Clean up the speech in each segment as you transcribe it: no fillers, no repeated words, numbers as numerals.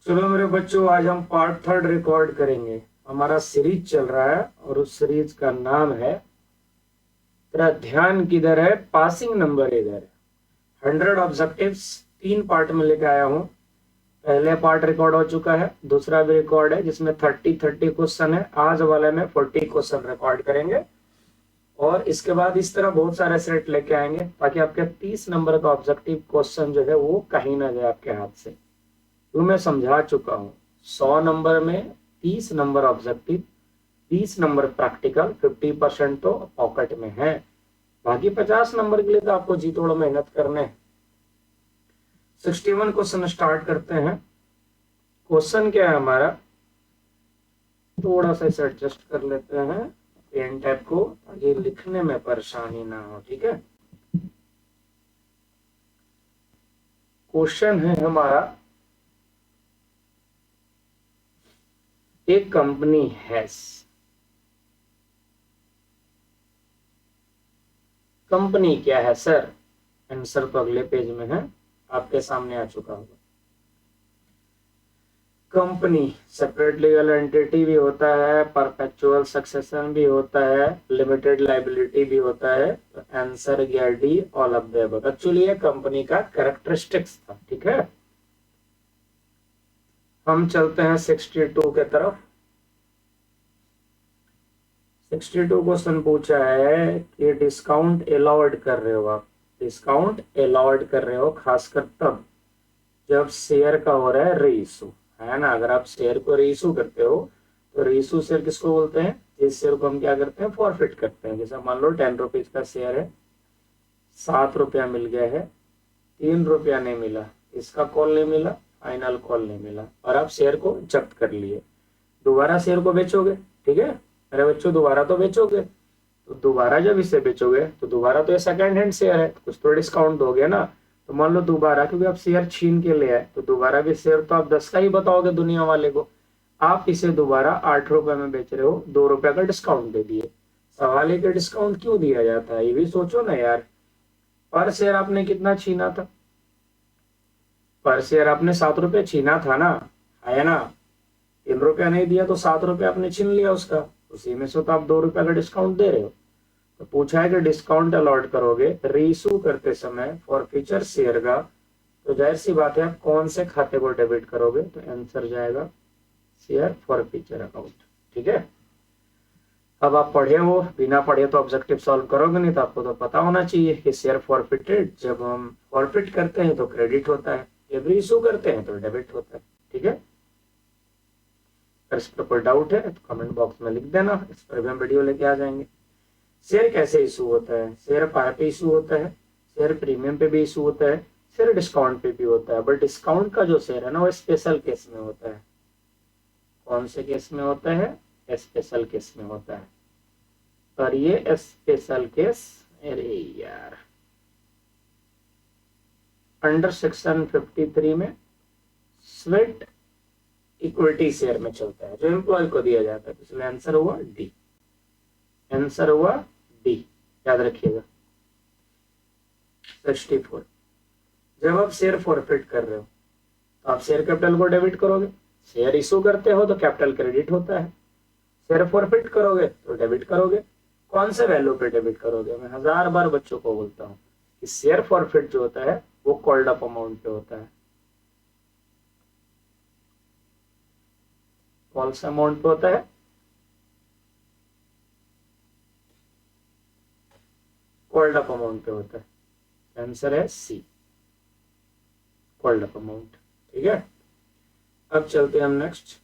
चलो मेरे बच्चों, आज हम पार्ट थर्ड रिकॉर्ड करेंगे। हमारा सीरीज चल रहा है और उस सीरीज का नाम है तेरा ध्यान किधर है, पासिंग नंबर इधर है। 100 ऑब्जेक्टिव्स 3 पार्ट में लेके आया हूँ। पहले पार्ट रिकॉर्ड हो चुका है, दूसरा भी रिकॉर्ड है जिसमें 30 क्वेश्चन है। आज वाले में 40 क्वेश्चन रिकॉर्ड करेंगे और इसके बाद इस तरह बहुत सारे सेट लेके आएंगे ताकि आपके 30 नंबर का ऑब्जेक्टिव क्वेश्चन जो है वो कहीं ना जाए आपके हाथ से। तो मैं समझा चुका हूँ, 100 नंबर में 30 नंबर ऑब्जेक्टिव, 30 नंबर प्रैक्टिकल, 50% तो पॉकेट में है। बाकी 50 नंबर के लिए तो आपको जी तोड़ मेहनत करने हैं। 61 क्वेश्चन स्टार्ट करते हैं। क्वेश्चन क्या है हमारा, थोड़ा सा इसे एडजस्ट कर लेते हैं पेन टैब को ताकि लिखने में परेशानी ना हो। ठीक है, क्वेश्चन है हमारा, एक कंपनी हैज, कंपनी क्या है सर? आंसर तो अगले पेज में है, आपके सामने आ चुका होगा। कंपनी सेपरेट लीगल एंटिटी भी होता है, परपेचुअल सक्सेशन भी होता है, लिमिटेड लाइबिलिटी भी होता है। तो आंसर गया D, all of the above. Actually ये कंपनी का कैरेक्टरिस्टिक्स था। ठीक है, हम चलते हैं 62 के तरफ। 62 क्वेश्चन पूछा है कि डिस्काउंट अलाउड कर रहे हो आप, डिस्काउंट अलाउड कर रहे हो खासकर तब जब शेयर का हो रहा है रीइशू, है ना। अगर आप शेयर को रीइशू करते हो तो रीइशू शेयर किसको बोलते हैं? जिस शेयर को हम क्या करते हैं, फॉरफिट करते हैं। जैसे मान लो 10 रुपीज का शेयर है, 7 रुपया मिल गया है, 3 रुपया नहीं मिला, इसका कॉल नहीं मिला, फाइनल कॉल नहीं मिला और आप शेयर को जब्त कर लिए। दोबारा शेयर को बेचोगे, ठीक है मेरे बच्चों, दोबारा तो बेचोगे। तो दोबारा जब इसे बेचोगे तो दोबारा तो ये सेकंड हैंड शेयर है, तो कुछ तो डिस्काउंट दोगे ना। तो मान लो दोबारा, क्योंकि आप शेयर छीन के ले आए, तो दोबारा भी शेयर तो आप 10 का ही बताओगे दुनिया वाले को। आप इसे दोबारा 8 रुपए में बेच रहे हो, 2 रुपए का डिस्काउंट दे दिए। सवाल है कि डिस्काउंट क्यों दिया जाता है, ये भी सोचो ना यार। पर शेयर आपने कितना छीना था? पर शेयर आपने 7 रुपए छीना था ना, है ना। 3 रुपया नहीं दिया तो 7 रुपए आपने छीन लिया उसका, उसी में से तो आप 2 रुपए का डिस्काउंट दे रहे हो। तो पूछा है कि डिस्काउंट अलॉट करोगे रीइशू करते समय फॉर फ्यूचर शेयर का, तो जाहिर सी बात है आप कौन से खाते को डेबिट करोगे? तो आंसर जाएगा शेयर फॉर फ्यूचर अकाउंट। ठीक है, अब आप पढ़े हो, बिना पढ़े तो ऑब्जेक्टिव सॉल्व करोगे नहीं, तो आपको तो पता होना चाहिए कि शेयर फॉरफिटेड, जब हम फॉरफिट करते हैं तो क्रेडिट होता है, जब रीइशू करते हैं तो डेबिट होता है। ठीक है, अगर इस पर कोई डाउट है तो कमेंट बॉक्स में लिख देना, इस पर भी हम वीडियो लेके आ जाएंगे। शेयर कैसे इशू होता है? शेयर पार पे इशू होता है, शेयर प्रीमियम पे भी इशू होता है, शेयर डिस्काउंट पे भी होता है। बट डिस्काउंट का जो शेयर है ना वो स्पेशल केस में होता है। कौन से केस में होता है? स्पेशल केस में होता है। और ये स्पेशल केस, अरे यार, अंडर सेक्शन 53 में स्वेट इक्विटी शेयर में चलता है, जो एम्प्लॉय को दिया जाता है। इसलिए आंसर हुआ डी, आंसर हुआ डी, याद रखिएगा। 64, जब आप शेयर फॉरफिट कर रहे हो तो आप शेयर कैपिटल को डेबिट करोगे, शेयर इशू करते हो तो कैपिटल क्रेडिट होता है, शेयर फॉरफिट करोगे तो डेबिट करोगे। कौन से वैल्यू पे डेबिट करोगे? मैं 1000 बार बच्चों को बोलता हूँ कि शेयर फॉरफिट जो होता है वो कॉल्ड अप अमाउंट पे होता है। कौन सा अमाउंट पे होता है? कॉल्ड अप अमाउंट पे होता है। आंसर है सी, कॉल्ड अप अमाउंट। ठीक है, अब चलते हैं हम नेक्स्ट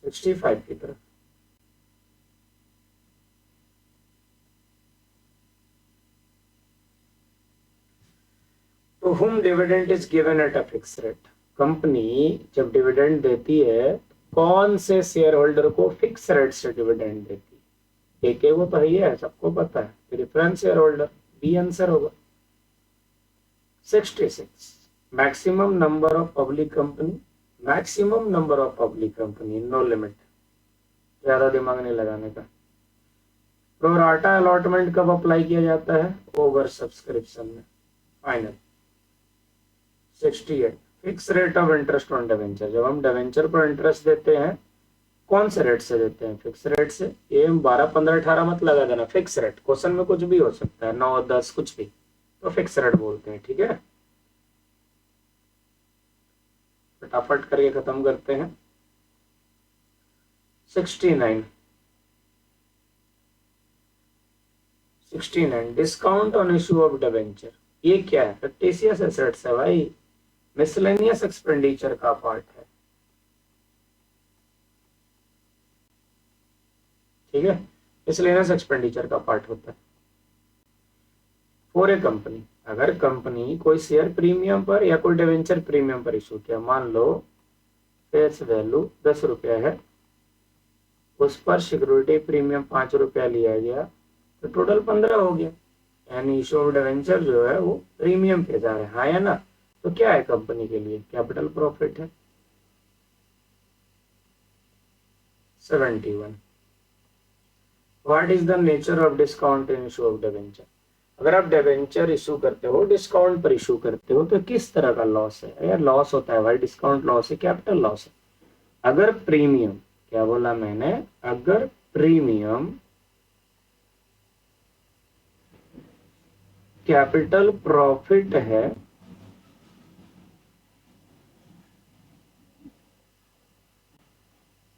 65 की तरफ। तो home dividend is given at a fix rate. Company जब डिविडेंड देती है, कौन से शेयर होल्डर को फिक्स रेट से डिविडेंड देती है? एक वो तो है, सबको पता है, preference share holder. B answer होगा। 66, maximum number of public company, maximum number of public company, no limit, ज्यादा दिमाग नहीं लगाने का। प्रोराटा अलॉटमेंट कब अप्लाई किया जाता है? ओवर सब्सक्रिप्शन में, final. 68, fix rate of interest on debenture, जब हम डिवेंचर पर इंटरेस्ट देते हैं कौन से रेट से देते हैं? फिक्स रेट से। ये 12, 15, 18 मत लगा देना, फिक्स रेट। क्वेश्चन में कुछ भी हो सकता है, 9, 10 कुछ भी, तो फिक्स रेट बोलते हैं। ठीक है, फटाफट करके खत्म करते हैं। 69 discount on issue of debenture. ये क्या है? फिक्टिशियस एसेट्स है भाई, मिसलेनियस एक्सपेंडिचर का पार्ट है। ठीक है, मिसलेनियस एक्सपेंडिचर का पार्ट होता है। फॉर ए कंपनी, अगर कंपनी कोई शेयर प्रीमियम पर या कोई डिवेंचर प्रीमियम पर इशू किया, मान लो फेस वैल्यू 10 रुपया है, उस पर सिक्योरिटी प्रीमियम 5 रुपया लिया गया, तो टोटल 15 हो गया। यानी इशू ऑफ डिवेंचर जो है वो प्रीमियम पे जा रहा है, हाँ या ना? तो क्या है कंपनी के लिए? कैपिटल प्रॉफिट है। 71 what is the nature of discount in issue of debenture. अगर आप डिवेंचर इशू करते हो, डिस्काउंट पर इशू करते हो, तो किस तरह का लॉस है? यार लॉस होता है भाई, डिस्काउंट लॉस है, कैपिटल लॉस है। अगर प्रीमियम, क्या बोला मैंने? अगर प्रीमियम कैपिटल प्रॉफिट है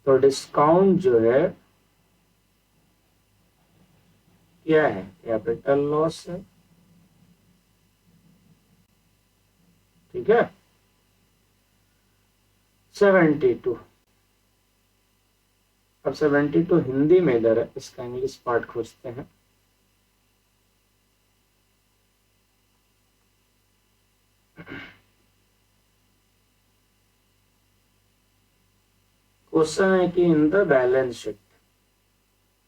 तो डिस्काउंट जो है क्या है? कैपिटल लॉस है। ठीक है, 72। अब 72 हिंदी में इधर है, इसका इंग्लिश पार्ट खोजते हैं। क्वेश्चन है कि इन द बैलेंस शीट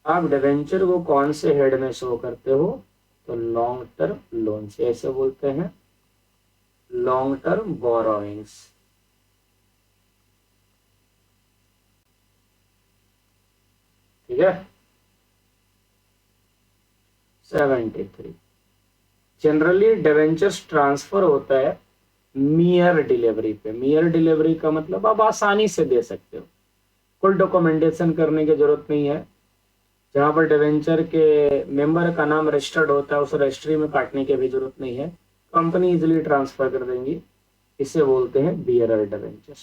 आप डिवेंचर को कौन से हेड में शो करते हो? तो लॉन्ग टर्म लोन से, ऐसे बोलते हैं लॉन्ग टर्म बोरोइंग्स। ठीक है, 73 जनरली डिवेंचर्स ट्रांसफर होता है मियर डिलीवरी पे। मियर डिलीवरी का मतलब आप आसानी से दे सकते हो, कोई डॉक्यूमेंटेशन करने की जरूरत नहीं है। जहां पर डिवेंचर के मेंबर का नाम रजिस्टर्ड होता है, उस रजिस्ट्री में काटने की भी जरूरत नहीं है, कंपनी इजिली ट्रांसफर कर देंगी। इसे बोलते हैं बियरर डिवेंचर्स।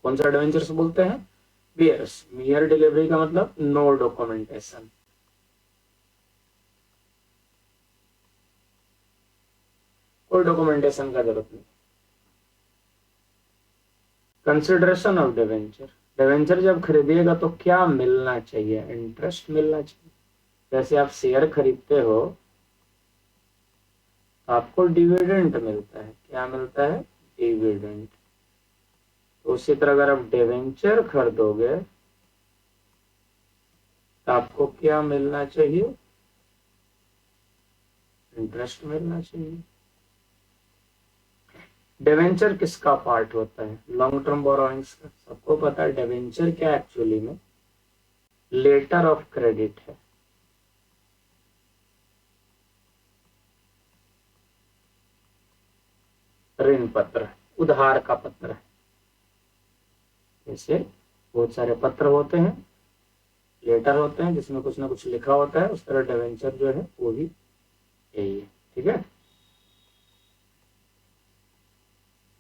कौन सा डिवेंचर्स बोलते हैं? बियर्स। मियर डिलीवरी का मतलब नो डॉक्यूमेंटेशन। कोई डॉक्यूमेंटेशन का जरूरत नहीं। कंसिडरेशन ऑफ डिवेंचर, डिवेंचर जब खरीदिएगा तो क्या मिलना चाहिए? इंटरेस्ट मिलना चाहिए। जैसे आप शेयर खरीदते हो तो आपको डिविडेंड मिलता है। क्या मिलता है? डिविडेंड। तो उसी तरह अगर आप डिवेंचर खरीदोगे तो आपको क्या मिलना चाहिए? इंटरेस्ट मिलना चाहिए। डिवेंचर किसका पार्ट होता है? लॉन्ग टर्म बोरोइंग्स का। सबको पता है डिवेंचर क्या एक्चुअली में लेटर ऑफ क्रेडिट है। ऋण पत्र, उधार का पत्र है। जैसे बहुत सारे पत्र होते हैं, लेटर होते हैं जिसमें कुछ ना कुछ लिखा होता है, उस तरह डिवेंचर जो है वो भी यही है। ठीक है,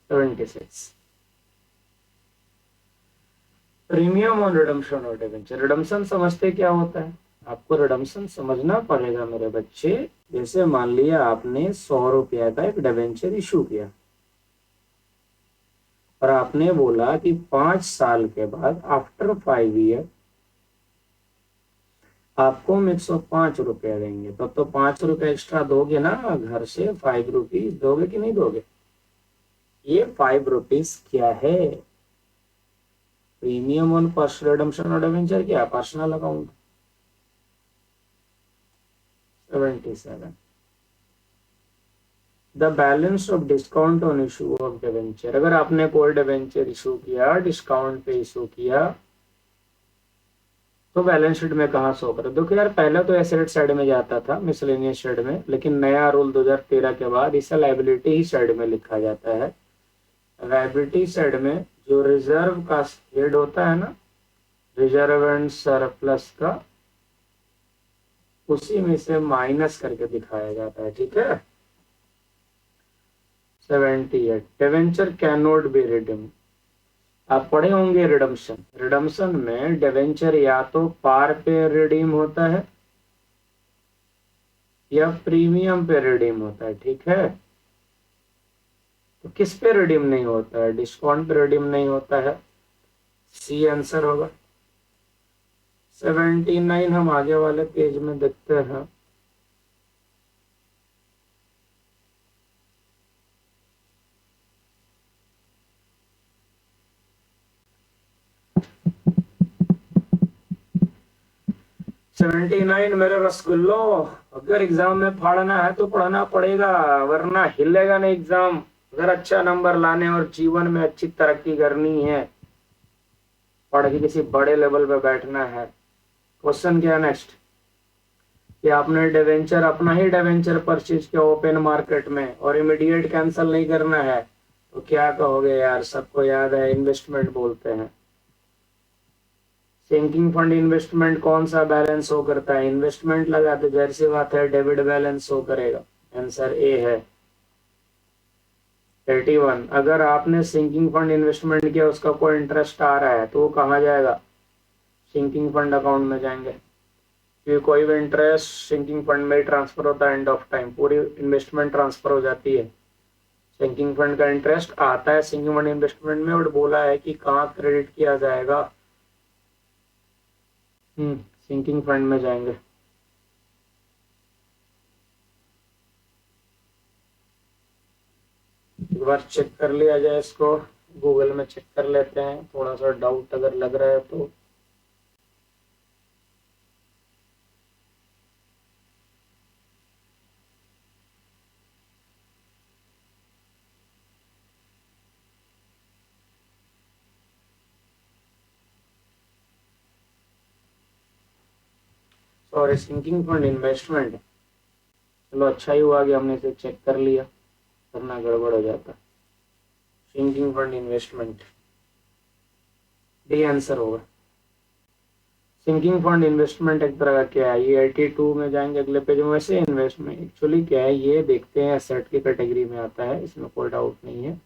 76 प्रीमियम ऑन रिडम्पशन और डिवेंचर। रिडम्पशन समझते क्या होता है? आपको रिडम्पशन समझना पड़ेगा मेरे बच्चे। जैसे मान लिया आपने 100 रुपया का एक डिवेंचर इशू किया और आपने बोला कि 5 साल के बाद, आफ्टर 5 ईयर, आपको हम 105 रुपया देंगे। तब तो 5 रुपया एक्स्ट्रा दोगे ना घर से, 5 रुपीज दोगे कि नहीं दोगे? ये 5 रुपीज क्या है? प्रीमियम ऑन पर्सनल रिडम्पशन और डिवेंचर क्या? Personal account. 77 the balance of discount on issue of debenture. अगर आपने कोई डिवेंचर इशू किया, डिस्काउंट पे इशू किया, तो बैलेंस शीट में कहाँ शो करो? देखो यार, पहले तो एसेट साइड में जाता था, मिसलेनियस साइड में, लेकिन नया रूल 2013 के बाद इसे लायबिलिटी ही साइड में लिखा जाता है। लायबिलिटी साइड में जो रिजर्व का हेड होता है ना, रिजर्व एंड सरप्लस का, उसी में से माइनस करके दिखाया जाता है। ठीक है। 78 debenture can not be redeem. आप पढ़े होंगे रिडम्शन। रिडम्शन में डिवेंचर या तो पार पे रिडीम होता है या प्रीमियम पे रिडीम होता है। ठीक है। तो किस पे रिडीम नहीं होता है? डिस्काउंट पे रिडीम नहीं होता है। सी आंसर होगा। 79 हम आगे वाले पेज में देखते हैं। सेवेंटी नाइन मेरे रसगुल्लो, अगर एग्जाम में पढ़ना है तो पढ़ना पड़ेगा, वरना हिलेगा नहीं एग्जाम। अगर अच्छा नंबर लाने और जीवन में अच्छी तरक्की करनी है, पढ़ के किसी बड़े लेवल पे बैठना है। क्वेश्चन क्या नेक्स्ट, कि आपने डिवेंचर, अपना ही डिवेंचर परचेज किया ओपन मार्केट में और इमीडिएट कैंसिल नहीं करना है, तो क्या कहोगे यार? सबको याद है, इन्वेस्टमेंट बोलते हैं। सिंकिंग फंड इन्वेस्टमेंट कौन सा बैलेंस शो करता है? इन्वेस्टमेंट लगा तो जाहिर सी बात है डेबिट बैलेंस शो करेगा। आंसर ए है। 81 अगर आपने सिंकिंग फंड इन्वेस्टमेंट किया, उसका कोई इंटरेस्ट आ रहा है, तो वो कहाँ जाएगा? सिंकिंग फंड अकाउंट में जाएंगे, क्योंकि कोई भी इंटरेस्ट सिंकिंग फंड में ट्रांसफर होता है, एंड ऑफ टाइम पूरी इन्वेस्टमेंट ट्रांसफर हो जाती है। सिंकिंग फंड का इंटरेस्ट आता है सिंकिंग फंड इन्वेस्टमेंट में, और बोला है कि कहाँ क्रेडिट किया जाएगा? सिंकिंग फंड में जाएंगे। एक बार चेक कर लिया जाए इसको, गूगल में चेक कर लेते हैं, थोड़ा सा डाउट अगर लग रहा है तो। Sorry, sinking fund investment. चलो अच्छा ही हुआ कि हमने इसे चेक कर लिया, वरना गड़बड़ हो जाता। Sinking fund investment, D answer होगा। सिंकिंग फंड इन्वेस्टमेंट एक तरह का क्या है? ये 82 में जाएंगे अगले पेज में। वैसे इन्वेस्टमेंट एक्चुअली क्या है, ये देखते हैं, एसेट की कैटेगरी में आता है, इसमें कोई डाउट नहीं है।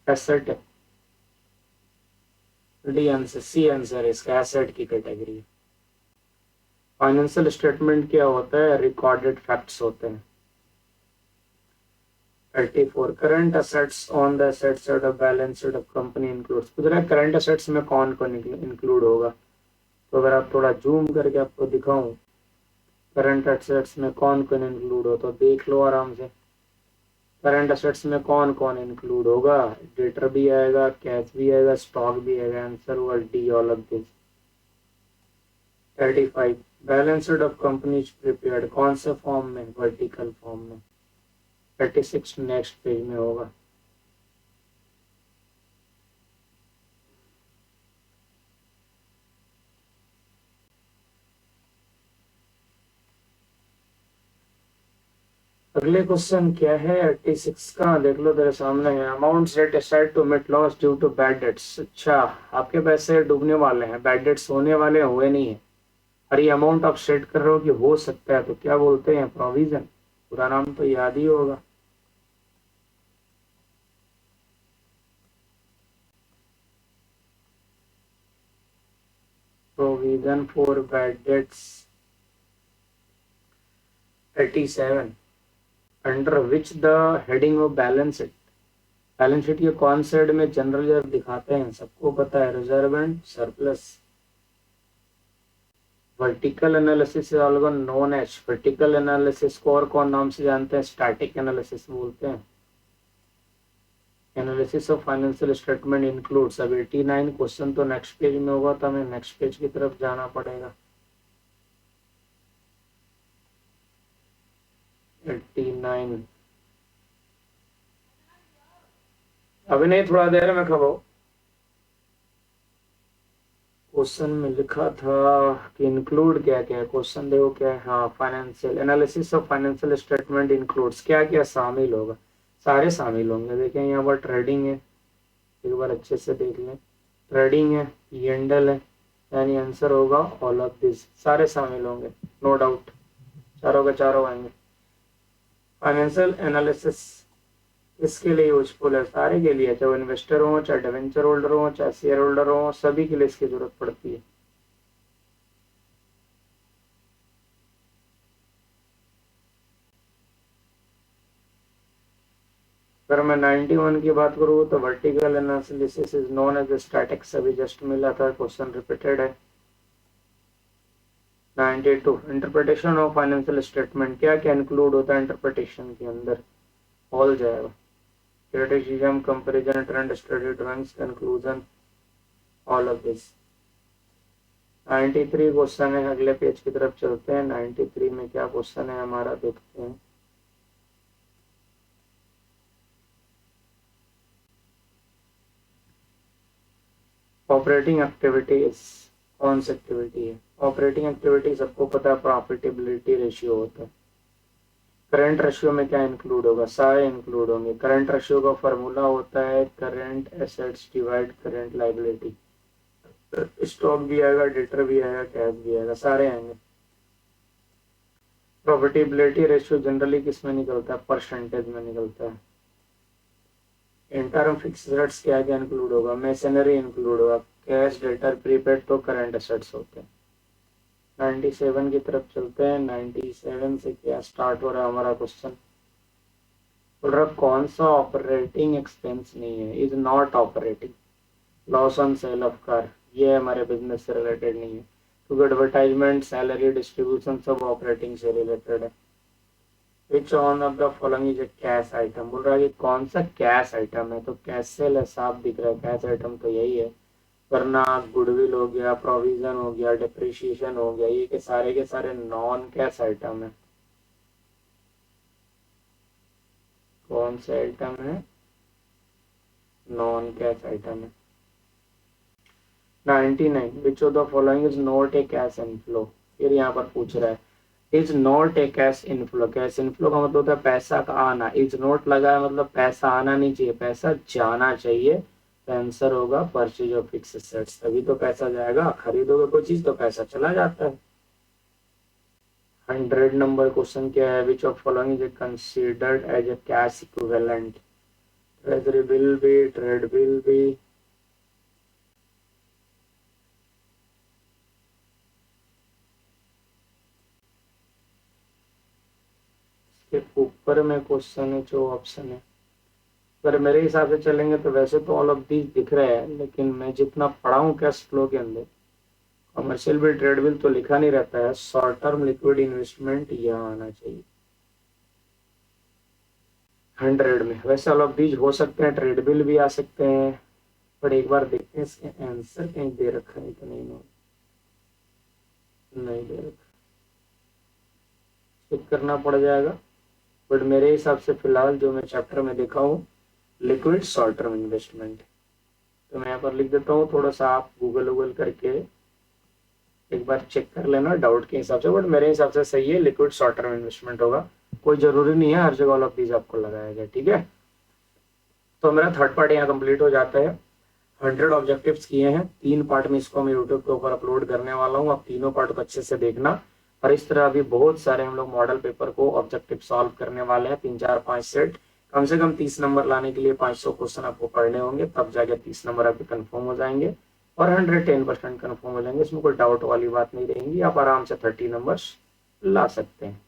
Asset, D answer, C answer है इसका, एसेट की कैटेगरी। फाइनेंशियल स्टेटमेंट क्या होता है? रिकॉर्डेड फैक्ट्स होते हैं। 34 current assets on the asset side of balance sheet of company includes. पूछ रहा है करंट असेट्स में कौन कौन इंक्लूड होगा। तो अगर आप थोड़ा जूम करके आपको दिखाऊं, करंट असेट्स में कौन कौन इंक्लूड हो, तो देख लो आराम से। करंट असेट्स में कौन कौन इंक्लूड होगा? डेटर भी आएगा, कैश भी आएगा, स्टॉक भी आएगा। आंसर हुआ D, all of this. 35 balance sheet of company prepared कौन से फॉर्म में? वर्टिकल फॉर्म में। 36 नेक्स्ट पेज में होगा। अगले क्वेश्चन क्या है? 86 का देख लो, तेरे सामने है। Amount set aside to meet loss due to bad debts. अच्छा, आपके पैसे डूबने वाले हैं, बैड डेट्स होने वाले, हुए नहीं है, और ये अमाउंट आप सेट कर रहे हो कि हो सकता है, तो क्या बोलते हैं? प्रोविजन। पूरा नाम तो याद ही होगा। Provision for bad debts. 87 under which the heading of balance sheet. Balance sheet के कौन से हेड में जनरल रिजर्व दिखाते हैं? सबको पता है, reserve and surplus. Vertical analysis is also known as, vertical analysis को और कौन नाम से जानते हैं? स्टैटिक एनालिसिस बोलते हैं। Analysis of financial statement includes. अब 89 क्वेश्चन तो नेक्स्ट पेज में होगा, तो हमें नेक्स्ट पेज की तरफ जाना पड़ेगा। 89 अभी नहीं, थोड़ा देर में खबो। क्वेश्चन में लिखा था कि इंक्लूड क्या क्या है, क्वेश्चन देखो क्या है। हाँ, financial analysis of financial statement includes, क्या क्या शामिल होगा, सारे शामिल होंगे। देखें यहाँ पर ट्रेडिंग है, एक बार अच्छे से देख लें। ट्रेडिंग है, येंडल है, यानी आंसर होगा ऑल ऑफ दिस, सारे शामिल होंगे, नो डाउट, चारों के चारों आएंगे। फाइनेंशियल एनालिसिस इसके लिए यूजफुल है, सारे के लिए, चाहे इन्वेस्टर हो, चाहे डिवेंचर होल्डर हो, चाहे शेयर होल्डर हो, सभी के लिए इसकी जरूरत पड़ती है। अगर मैं 91 की बात करूँ तो vertical analysis is known as statics, अभी जस्ट मिला था, क्वेश्चन रिपीटेड है। 92 इंटरप्रिटेशन ऑफ फाइनेंशियल स्टेटमेंट, क्या क्या इंक्लूड होता है इंटरप्रिटेशन के अंदर, ऑल जाएगा। Criticism, comparison, trend study, trends, conclusion, all of this. 93 question है, अगले पेज की तरफ चलते हैं। 93 में क्या क्वेश्चन है हमारा, देखते हैं। ऑपरेटिंग एक्टिविटीज, कौन सी एक्टिविटी है ऑपरेटिंग एक्टिविटी, सबको पता है प्रॉफिटेबिलिटी रेशियो होता है। करंट रेशियो में क्या इंक्लूड होगा, सारे इंक्लूड होंगे। करंट रेशियो का फॉर्मूला होता है current assets divide current liability. Stock भी आएगा, डेटर भी आएगा, कैश भी आएगा, सारे आएंगे। प्रॉफिटेबिलिटी रेशियो जनरली किस में निकलता है, परसेंटेज में निकलता है। इंटर्म फिक्स्ड एसेट्स क्या क्या इंक्लूड होगा, मशीनरी इंक्लूड होगा। कैश, डेटर, प्रीपेड तो करंट एसेट्स होते हैं। 97 की तरफ चलते हैं। 97 से क्या स्टार्ट हो रहा है हमारा क्वेश्चन, बोल रहा कौन सा ऑपरेटिंग एक्सपेंस नहीं है, is not operating. Loss on sale of car, ये हमारे बिजनेस से रिलेटेड नहीं है, क्योंकि एडवर्टाइजमेंट, सैलरी, डिस्ट्रीब्यूशन सब ऑपरेटिंग से रिलेटेड है। Which one of the following is a cash item, बोल रहा है कि कौन सा कैश आइटम है, तो कैश सेल है, साफ दिख रहा है, कैश आइटम तो यही है। वरना गुडविल हो गया, प्रोविजन हो गया, डिप्रिशिएशन हो गया, ये के सारे नॉन कैश आइटम है। कौन से आइटम है, नॉन कैश आइटम है। 99 which of the following is not a cash inflow, फिर यहाँ पर पूछ रहा है is not a cash inflow. Cash inflow का मतलब होता है पैसा का आना, इज नॉट लगा है मतलब पैसा आना नहीं चाहिए, पैसा जाना चाहिए। तो आंसर होगा परचेज ऑफ फिक्स एसेट्स, तभी तो पैसा जाएगा, खरीदोगे कोई चीज तो पैसा चला जाता है। 100 नंबर क्वेश्चन क्या है, which of following is considered as a cash equivalent. Treasury bill भी, ट्रेड बिल भी, इसके ऊपर में क्वेश्चन है जो ऑप्शन है। अगर मेरे हिसाब से चलेंगे तो वैसे तो ऑल ऑफ दीज दिख रहे हैं, लेकिन मैं जितना पढ़ा हूँ कैश फ्लो के अंदर, कमर्शियल बिल, ट्रेड बिल तो लिखा नहीं रहता है, शॉर्ट टर्म लिक्विड इन्वेस्टमेंट यहाँ आना चाहिए 100 में। वैसे ऑल ऑफ दीज हो सकते हैं, ट्रेड बिल भी आ सकते हैं, पर एक बार देखते हैं इसके आंसर कहीं दे रखा है तो नहीं, नहीं दे रखा, चेक करना पड़ जाएगा। बट मेरे हिसाब से फिलहाल जो मैं चैप्टर में देखा हूँ लिक्विड शॉर्ट टर्म इन्वेस्टमेंट, तो मैं यहाँ पर लिख देता हूँ, थोड़ा सा आप गूगल वूगल करके एक बार चेक कर लेना डाउट के हिसाब से, बट मेरे हिसाब से सही है, लिक्विड शॉर्ट टर्म इन्वेस्टमेंट होगा। कोई जरूरी नहीं है हर जगह ऑल ऑफ दीज आपको लगाया जाए, ठीक है। तो मेरा थर्ड पार्ट यहाँ कंप्लीट हो जाता है। 100 ऑब्जेक्टिव्स किए हैं, 3 पार्ट में इसको मैं यूट्यूब के ऊपर अपलोड करने वाला हूँ, आप तीनों पार्ट को अच्छे से देखना। और इस तरह अभी बहुत सारे हम लोग मॉडल पेपर को ऑब्जेक्टिव सॉल्व करने वाले हैं, 3 4 5 सेट, कम से कम 30 नंबर लाने के लिए 500 क्वेश्चन आपको पढ़ने होंगे, तब जाके 30 नंबर आपके कंफर्म हो जाएंगे और 110% कंफर्म हो जाएंगे, इसमें कोई डाउट वाली बात नहीं रहेगी, आप आराम से 30 नंबर ला सकते हैं।